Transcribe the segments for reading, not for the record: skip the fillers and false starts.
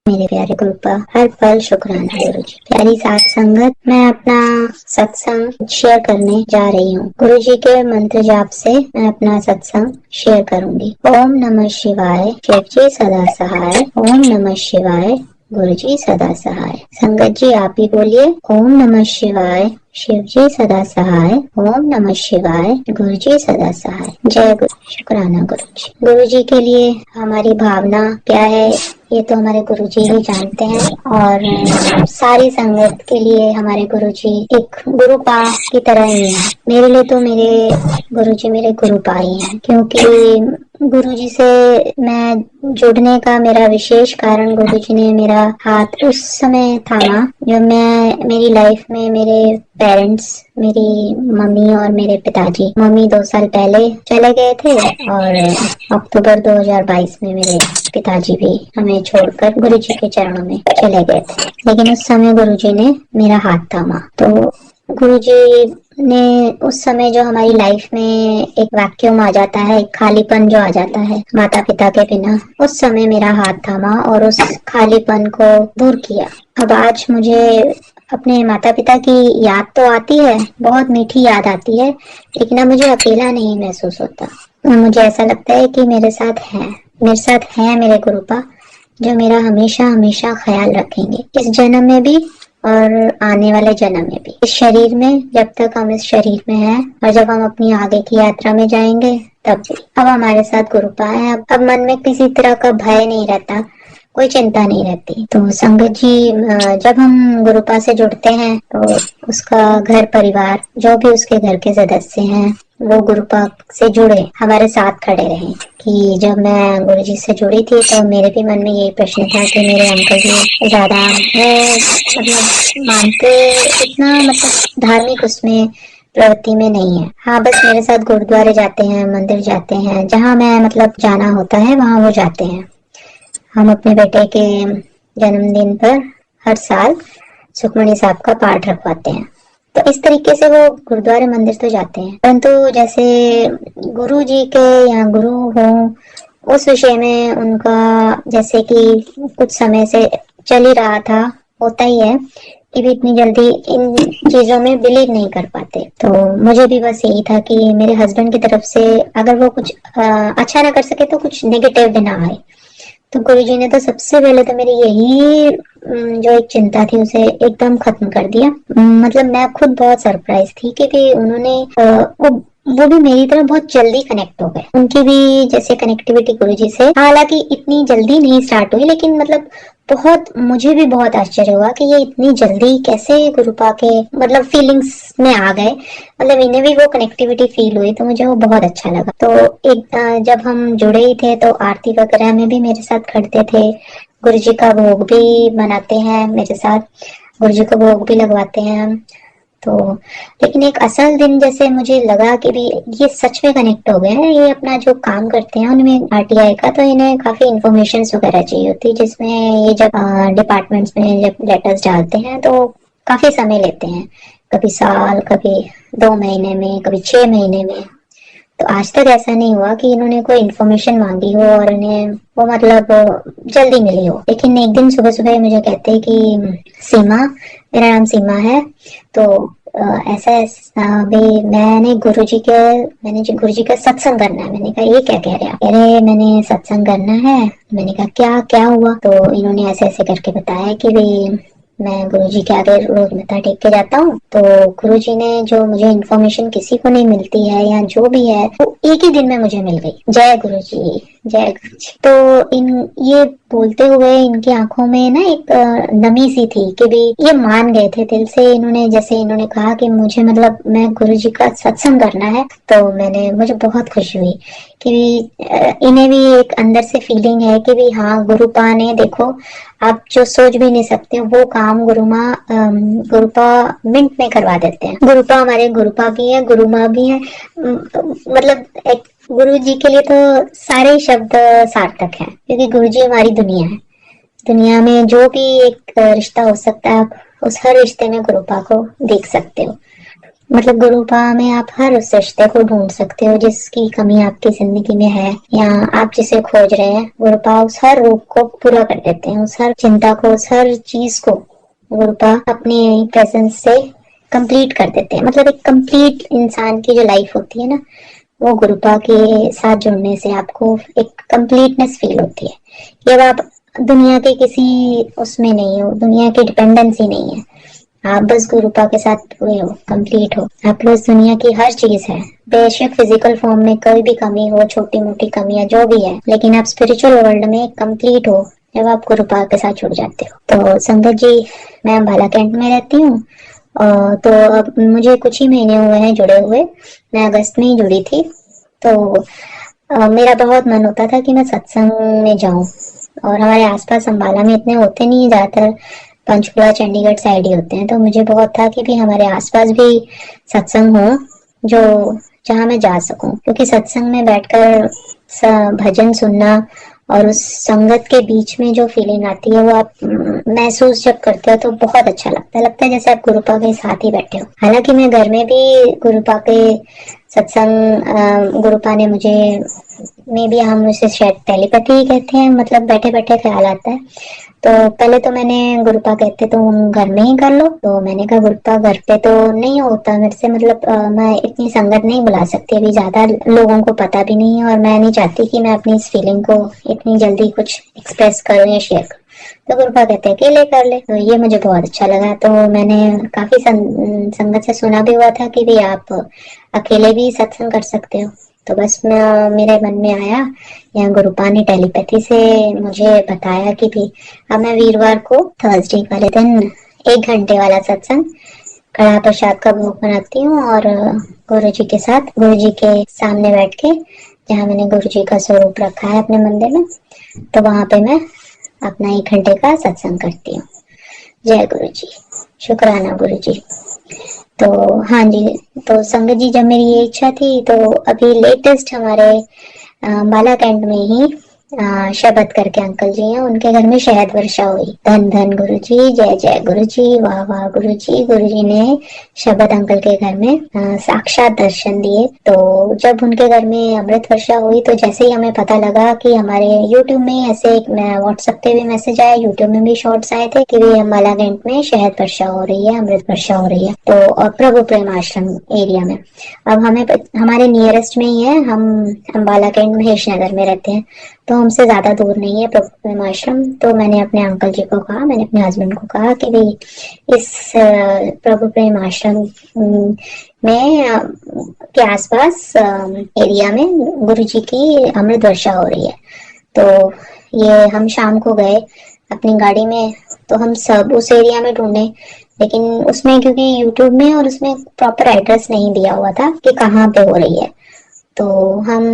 मेरे प्यारे गुरुपा, हर पल शुक्राना गुरुजी। प्यारी साथ संगत, मैं अपना सत्संग शेयर करने जा रही हूँ। गुरुजी के मंत्र जाप से मैं अपना सत्संग शेयर करूंगी। ओम नमः शिवाय, शिव जी सदा सहाय। ओम नमः शिवाय, गुरुजी सदा सहाय। संगत जी आप भी बोलिए, ओम नमः शिवाय, शिव जी सदा सहाय। ओम नमः शिवाय, गुरु जी सदा सहाय। जय गुरु। शुक्राना गुरु जी। गुरु जी के लिए हमारी भावना क्या है ये तो हमारे गुरु जी ही जानते हैं, और सारी संगत के लिए हमारे गुरु जी एक गुरुपा की तरह ही है। मेरे लिए तो मेरे गुरु जी मेरे गुरुपा ही हैं, क्योंकि गुरु जी से मैं जुड़ने का मेरा विशेष कारण गुरु जी ने मेरा हाथ उस समय थामा जब मैं मेरी लाइफ में मेरे पेरेंट्स, मेरी मम्मी और मेरे पिताजी, मम्मी 2 साल पहले चले गए थे और अक्टूबर 2022 में मेरे पिताजी भी हमें छोड़कर गुरु जी के चरणों में चले गए थे। लेकिन उस समय गुरु जी ने मेरा हाथ थामा। तो गुरु जी ने उस समय जो हमारी लाइफ में एक वैक्यूम आ जाता है, एक खालीपन जो आ जाता है माता पिता के बिना, उस समय मेरा हाथ थामा और उस खालीपन को दूर किया। अब आज मुझे अपने माता पिता की याद तो आती है, बहुत मीठी याद आती है, लेकिन अब मुझे अकेला नहीं महसूस होता। मुझे ऐसा लगता है कि मेरे साथ है मेरे गुरुपा, जो मेरा हमेशा हमेशा ख्याल रखेंगे, इस जन्म में भी और आने वाले जन्म में भी। इस शरीर में, जब तक हम इस शरीर में हैं, और जब हम अपनी आगे की यात्रा में जाएंगे तब भी। अब हमारे साथ गुरुपा है। अब मन में किसी तरह का भय नहीं रहता, कोई चिंता नहीं रहती। तो संगत जी, जब हम गुरुपा से जुड़ते हैं तो उसका घर परिवार, जो भी उसके घर के सदस्य हैं, वो गुरुपा से जुड़े, हमारे साथ खड़े रहे। कि जब मैं गुरुजी से जुड़ी थी तो मेरे भी मन में यही प्रश्न था कि मेरे अंकल जी ज्यादा मतलब मानते, इतना मतलब धार्मिक उसमें प्रवृत्ति में नहीं है। हाँ, बस मेरे साथ गुरुद्वारे जाते हैं, मंदिर जाते हैं, जहाँ मैं मतलब जाना होता है वहाँ वो जाते हैं। हम अपने बेटे के जन्मदिन पर हर साल सुखमणी साहब का पाठ रखवाते हैं। तो इस तरीके से वो गुरुद्वारे मंदिर तो जाते हैं, परंतु जैसे गुरु जी के या गुरु हो, उस विषय में उनका जैसे कि कुछ समय से चल ही रहा था, होता ही है कि भी इतनी जल्दी इन चीजों में बिलीव नहीं कर पाते। तो मुझे भी बस यही था कि मेरे हस्बैंड की तरफ से अगर वो कुछ अच्छा ना कर सके तो कुछ नेगेटिव भी ना आए। तो गुरुजी ने तो सबसे पहले तो मेरी यही जो एक चिंता थी उसे एकदम खत्म कर दिया। मतलब मैं खुद बहुत सरप्राइज थी, क्योंकि उन्होंने वो भी मेरी तरह बहुत जल्दी कनेक्ट हो गए। उनकी भी जैसे कनेक्टिविटी गुरुजी से हालांकि इतनी जल्दी नहीं स्टार्ट हुई, लेकिन मतलब बहुत, मुझे भी बहुत आश्चर्य हुआ कि ये इतनी जल्दी कैसे गुरुपा के मतलब फीलिंग्स में आ गए। मतलब इन्हें भी वो कनेक्टिविटी फील हुई, तो मुझे वो बहुत अच्छा लगा। तो एक जब हम जुड़े ही थे तो आरती वगैरह में भी मेरे साथ खड़ते थे, गुरुजी का भोग भी बनाते हैं मेरे साथ, गुरुजी को भोग भी लगवाते हैं हम। तो लेकिन एक असल दिन जैसे मुझे लगा कि भी ये सच में कनेक्ट हो गए हैं, ये अपना जो काम करते हैं उनमें आरटीआई का, तो इन्हें काफी इन्फॉर्मेशन वगैरह चाहिए होती है, जिसमें ये जब डिपार्टमेंट्स में जब लेटर्स डालते हैं तो काफी समय लेते हैं, कभी साल, कभी 2 महीने में, कभी 6 महीने में। तो आज तक ऐसा नहीं हुआ कि इन्होंने कोई इन्फॉर्मेशन मांगी हो और इन्हें वो मतलब जल्दी मिली हो। लेकिन एक दिन सुबह सुबह मुझे कहते कि सीमा, मेरा नाम सीमा है, तो ऐसा भी मैंने गुरुजी का सत्संग करना है। मैंने कहा ये क्या कह रहे हैं? अरे मैंने सत्संग करना है। मैंने कहा क्या क्या हुआ? तो इन्होंने ऐसे ऐसे करके बताया कि भाई मैं गुरुजी के आगे रोज मत्था टेक के जाता हूँ, तो गुरुजी ने जो मुझे इन्फॉर्मेशन किसी को नहीं मिलती है या जो भी है, वो एक ही दिन में मुझे मिल गई। जय गुरुजी, जय गुरुजी। तो इन ये बोलते हुए इनकी आंखों में ना एक नमी सी थी कि भी ये मान गए थे दिल से। इन्होंने जैसे इन्होंने कहा कि मुझे मतलब मैं गुरुजी का सत्संग करना है, तो मुझे बहुत खुशी हुई कि इन्हें भी एक अंदर से फीलिंग है कि भी हाँ, गुरुपा ने देखो, आप जो सोच भी नहीं सकते वो काम गुरुपा मिनट में करवा देते हैं। गुरुपा हमारे गुरुपा भी है, गुरु माँ भी है। मतलब एक गुरु जी के लिए तो सारे शब्द सार्थक हैं, क्योंकि गुरु जी हमारी दुनिया है। दुनिया में जो भी एक रिश्ता हो सकता है, आप उस हर रिश्ते में गुरुपा को देख सकते हो। मतलब गुरुपा में आप हर उस रिश्ते को ढूंढ सकते हो जिसकी कमी आपकी जिंदगी में है या आप जिसे खोज रहे हैं। गुरुपा उस हर रूप को पूरा कर देते हैं, उस हर चिंता को, उस हर चीज को गुरुपा अपनी प्रेजेंस से कंप्लीट कर देते हैं। मतलब एक कंप्लीट इंसान की जो लाइफ होती है ना, वो गुरुपा के साथ जुड़ने से आपको एक कंप्लीटनेस फील होती है कि अब आप दुनिया के किसी उसमें नहीं हो, दुनिया की डिपेंडेंसी नहीं है, आप बस गुरुपा के साथ पूरे हो, कंप्लीट हो। आप बस दुनिया की हर चीज है, बेशक फिजिकल फॉर्म में कोई भी कमी हो, छोटी मोटी कमियां जो भी है, लेकिन आप स्पिरिचुअल वर्ल्ड में कंप्लीट हो जब आप गुरुपा के साथ जुड़ जाते हो। तो संगत जी, मैं अम्बाला कैंट में रहती हूँ। तो अब मुझे कुछ ही महीने हुए हैं जुड़े हुए, मैं अगस्त में ही जुड़ी थी। तो मेरा बहुत मन होता था कि मैं सत्संग में जाऊं, और हमारे आसपास अम्बाला में इतने होते नहीं है, ज्यादातर पंचकुला चंडीगढ़ साइड ही होते हैं। तो मुझे बहुत था कि भी हमारे आसपास भी सत्संग हो जो जहाँ मैं जा सकूं, क्योंकि सत्संग में बैठकर भजन सुनना और उस संगत के बीच में जो फीलिंग आती है वो आप महसूस जब करते हो तो बहुत अच्छा लगता है जैसे आप गुरुपा के साथ ही बैठे हो। हालांकि मैं घर में भी गुरुपा के सत्संग, गुरुपा ने मुझे, मे बी हम उसे शायद टेलीपैथी ही कहते हैं, मतलब बैठे बैठे ख्याल आता है। तो पहले तो मैंने गुरुपा कहते तो घर में ही कर लो, तो मैंने कहा गुरुपा घर पे तो नहीं होता मेरे से, मतलब मैं इतनी संगत नहीं बुला सकती, अभी ज्यादा लोगों को पता भी नहीं है और मैं नहीं चाहती कि मैं अपनी इस फीलिंग को इतनी जल्दी कुछ एक्सप्रेस करूं या शेयर करूं। तो गुरुपा कहते हैं अकेले कर ले, तो ये मुझे बहुत अच्छा लगा। तो मैंने काफी संगत से सुना भी हुआ था कि भी आप अकेले भी सत्संग कर सकते हो। तो बस मैं, मेरे मन में आया, यहाँ गुरुपा ने टेलीपैथी से मुझे बताया कि भी अब मैं वीरवार को, थर्सडे वाले दिन 1 घंटे वाला सत्संग कड़ा प्रसाद का भोग बनाती हूँ, और गुरु जी के साथ, गुरु जी के सामने बैठ के, जहाँ मैंने गुरु जी का स्वरूप रखा है अपने मंदिर में, तो वहां पे मैं अपना 1 घंटे का सत्संग करती हूँ। जय गुरु जी, शुक्राना गुरु जी। तो हाँ जी, तो संगत जी, जब मेरी ये इच्छा थी तो अभी लेटेस्ट हमारे बाला कैंट में ही शबद करके अंकल जी हैं, उनके घर में शहद वर्षा हुई। धन धन गुरु जी, जय जय गुरु जी, वाह वाह गुरु जी। गुरु जी ने शबद अंकल के घर में साक्षात दर्शन दिए। तो जब उनके घर में अमृत वर्षा हुई तो जैसे ही हमें पता लगा कि हमारे यूट्यूब में ऐसे, व्हाट्सएप पे भी मैसेज आया, यूट्यूब में भी शॉर्ट्स आए थे कि बाला कैंट में शहद वर्षा हो रही है, अमृत वर्षा हो रही है, तो प्रभु प्रेम आश्रम एरिया में। अब हमें हमारे नियरेस्ट में ही है, हम अम्बाला कैंट महेश नगर में रहते हैं, तो हमसे ज्यादा दूर नहीं है प्रभु प्रेम आश्रम। तो मैंने अपने अंकल जी को कहा, मैंने अपने हस्बैंड को कहा कि भाई इस प्रभु प्रेम आश्रम में के आसपास एरिया में गुरु जी की अमृत वर्षा हो रही है। तो ये हम शाम को गए अपनी गाड़ी में, तो हम सब उस एरिया में ढूंढे, लेकिन उसमें क्योंकि यूट्यूब में और उसमें प्रॉपर एड्रेस नहीं दिया हुआ था कि कहाँ पे हो रही है, तो हम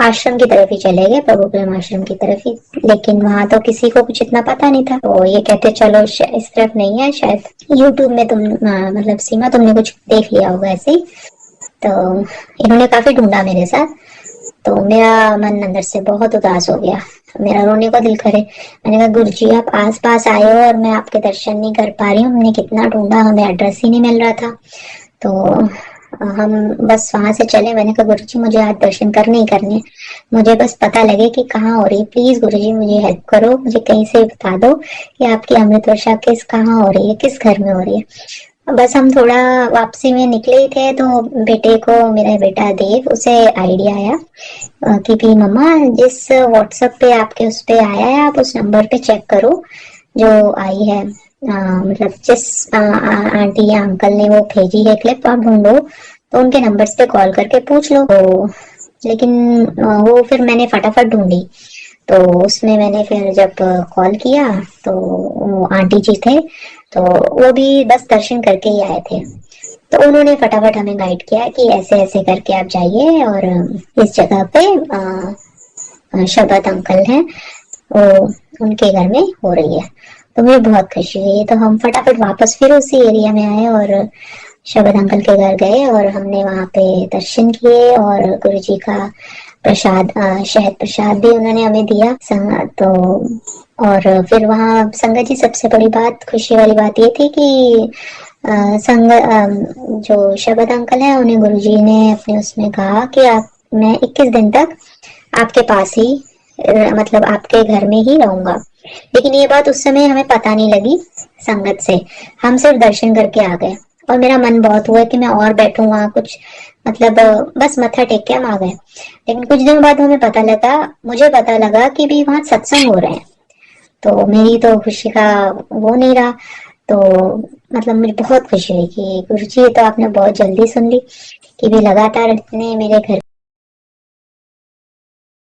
आश्रम की तरफ ही चले गए, प्रभु प्रेम आश्रम की तरफ ही। लेकिन वहां तो किसी को कुछ इतना पता नहीं था, तो ये कहते चलो इस तरफ नहीं है, शायद यूट्यूब में तुम मतलब सीमा तुमने कुछ देख लिया होगा ऐसे ही। तो इन्होंने काफी ढूंढा मेरे साथ, तो मेरा मन अंदर से बहुत उदास हो गया, मेरा रोने को दिल करे। मैंने कहा गुरु जी आप आस पास आए हो और मैं आपके दर्शन नहीं कर पा रही हूँ, हमने कितना ढूंढा, हमें एड्रेस ही नहीं मिल रहा था। तो हम बस वहां से चले। मैंने कहा गुरु जी मुझे आज दर्शन करने ही करने, मुझे बस पता लगे कि कहाँ हो रही है, प्लीज गुरु जी मुझे हेल्प करो, मुझे कहीं से बता दो कि आपकी अमृत वर्षा किस कहाँ हो रही है, किस घर में हो रही है। बस हम थोड़ा वापसी में निकले ही थे तो बेटे को, मेरा बेटा देव, उसे आइडिया आया कि भी मम्मा जिस व्हाट्सएप पे आपके उस पे आया है, आप उस नंबर पे चेक करो जो आई है, मतलब जिस आंटी या अंकल ने वो भेजी है क्लिप, आप ढूंढो तो उनके नंबर्स पे कॉल करके पूछ लो। तो लेकिन वो फिर मैंने फटाफट ढूंढी, तो उसमें मैंने फिर जब कॉल किया तो वो आंटी जी थे, तो वो भी बस दर्शन करके ही आए थे। तो उन्होंने फटाफट हमें गाइड किया कि ऐसे ऐसे करके आप जाइए और इस जगह पे शबद अंकल हैं, वो उनके घर में हो रही है। तो मुझे बहुत खुशी हुई, तो हम फटाफट वापस फिर उसी एरिया में आए और शबद अंकल के घर गए और हमने वहां पे दर्शन किए और गुरु जी का प्रसाद, शहद प्रसाद भी उन्होंने हमें दिया। तो और फिर वहाँ संगत जी, सबसे बड़ी बात, खुशी वाली बात ये थी कि जो शबद अंकल है उन्हें गुरुजी ने अपने उसमें कहा कि आप मैं 21 दिन तक आपके पास ही मतलब आपके घर में ही रहूंगा। लेकिन ये बात उस समय हमें पता नहीं लगी संगत से, हम सिर्फ दर्शन करके आ गए और मेरा मन बहुत हुआ कि मैं और बैठूं वहां कुछ, मतलब बस मत्था टेक के हम आ गए। लेकिन कुछ दिनों बाद हमें पता लगा, मुझे पता लगा कि भी वहां सत्संग हो रहे हैं। तो मेरी तो खुशी का वो नहीं रहा। तो मतलब मुझे बहुत खुशी हुई कि गुरुजी, तो आपने बहुत जल्दी सुन ली कि भी लगातार इतने मेरे घर